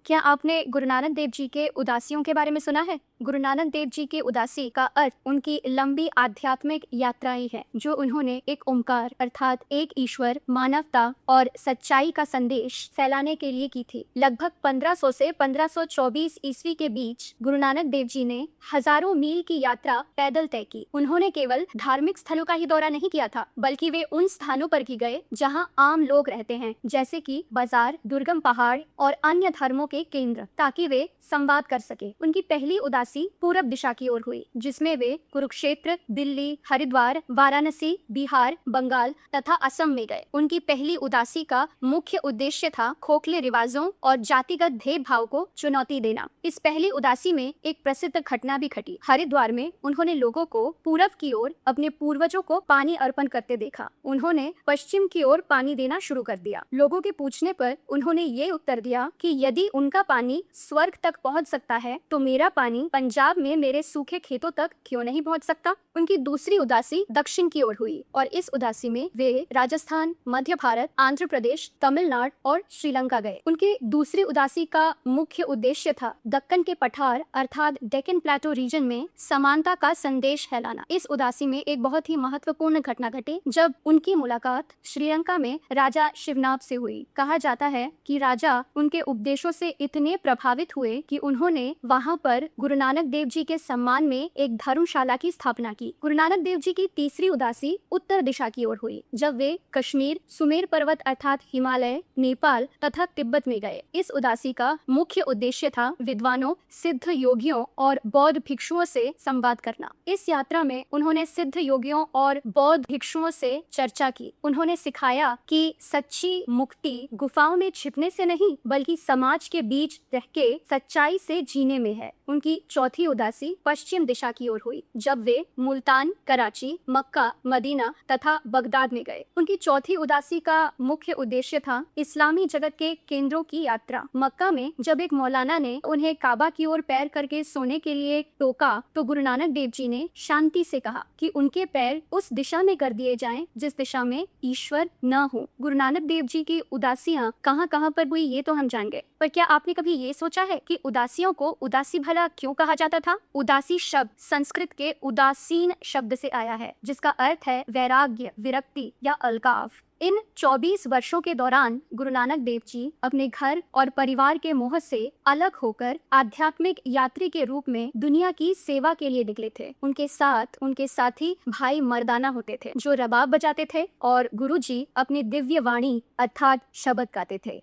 क्या आपने गुरु नानक देव जी के उदासियों के बारे में सुना है? गुरु नानक देव जी के उदासी का अर्थ उनकी लंबी आध्यात्मिक यात्राएं हैं, जो उन्होंने एक ओंकार अर्थात एक ईश्वर, मानवता और सच्चाई का संदेश फैलाने के लिए की थी। लगभग 1500 से 1524 ईस्वी के बीच गुरु नानक देव जी ने हजारों मील की यात्रा पैदल तय की। उन्होंने केवल धार्मिक स्थलों का ही दौरा नहीं किया था, बल्कि वे उन स्थानों पर भी गए जहाँ आम लोग रहते हैं, जैसे कि बाजार, दुर्गम पहाड़ और अन्य धर्मों के केंद्र, ताकि वे संवाद कर सके। उनकी पहली उदासी पूरब दिशा की ओर हुई, जिसमें वे कुरुक्षेत्र, दिल्ली, हरिद्वार, वाराणसी, बिहार, बंगाल तथा असम में गए। उनकी पहली उदासी का मुख्य उद्देश्य था खोखले रिवाजों और जातिगत भेदभाव को चुनौती देना। इस पहली उदासी में एक प्रसिद्ध घटना भी घटी। हरिद्वार में उन्होंने लोगों को पूरब की ओर अपने पूर्वजों को पानी अर्पण करते देखा। उन्होंने पश्चिम की ओर पानी देना शुरू कर दिया। लोगों के पूछने पर उन्होंने ये उत्तर दिया कि यदि उनका पानी स्वर्ग तक पहुंच सकता है, तो मेरा पानी पंजाब में मेरे सूखे खेतों तक क्यों नहीं पहुंच सकता। उनकी दूसरी उदासी दक्षिण की ओर हुई और इस उदासी में वे राजस्थान, मध्य भारत, आंध्र प्रदेश, तमिलनाडु और श्रीलंका गए। उनकी दूसरी उदासी का मुख्य उद्देश्य था दक्कन के पठार अर्थात डेक्कन प्लेटो रीजन में समानता का संदेश फैलाना। इस उदासी में एक बहुत ही महत्वपूर्ण घटना घटी, जब उनकी मुलाकात श्रीलंका में राजा शिवनाथ से हुई। कहा जाता है कि राजा उनके उपदेशों से इतने प्रभावित हुए कि उन्होंने वहां पर गुरु नानक देव जी के सम्मान में एक धर्मशाला की स्थापना की। गुरु नानक देव जी की तीसरी उदासी उत्तर दिशा की ओर हुई, जब वे कश्मीर, सुमेर पर्वत अर्थात हिमालय, नेपाल तथा तिब्बत में गए। इस उदासी का मुख्य उद्देश्य था विद्वानों, सिद्ध योगियों और बौद्ध भिक्षुओं से संवाद करना। इस यात्रा में उन्होंने सिद्ध योगियों और बौद्ध भिक्षुओं से चर्चा की। उन्होंने सिखाया कि सच्ची मुक्ति गुफाओं में छिपने से नहीं, बल्कि समाज के बीच रह के सच्चाई से जीने में है। उनकी चौथी उदासी पश्चिम दिशा की ओर हुई, जब वे मुल्तान, कराची, मक्का, मदीना तथा बगदाद में गए। उनकी चौथी उदासी का मुख्य उद्देश्य था इस्लामी जगत के केंद्रों की यात्रा। मक्का में जब एक मौलाना ने उन्हें काबा की ओर पैर करके सोने के लिए टोका, तो गुरु नानक देव जी ने शांति से कहा कि उनके पैर उस दिशा में कर दिए जाएं जिस दिशा में ईश्वर न हो। गुरु नानक देव जी की उदासियां कहाँ कहाँ पर हुई ये तो हम जान गए, पर क्या आपने कभी ये सोचा है कि उदासियों को उदासी भला क्यों कहा जाता था? उदासी शब्द संस्कृत के उदासीन शब्द से आया है, जिसका अर्थ है वैराग्य, विरक्ति या अलगाव। इन 24 वर्षों के दौरान गुरु नानक देव जी अपने घर और परिवार के मोह से अलग होकर आध्यात्मिक यात्री के रूप में दुनिया की सेवा के लिए निकले थे। उनके साथ उनके साथी भाई मर्दाना होते थे, जो रबाब बजाते थे, और गुरु जी अपनी दिव्य वाणी अर्थात शब्द गाते थे।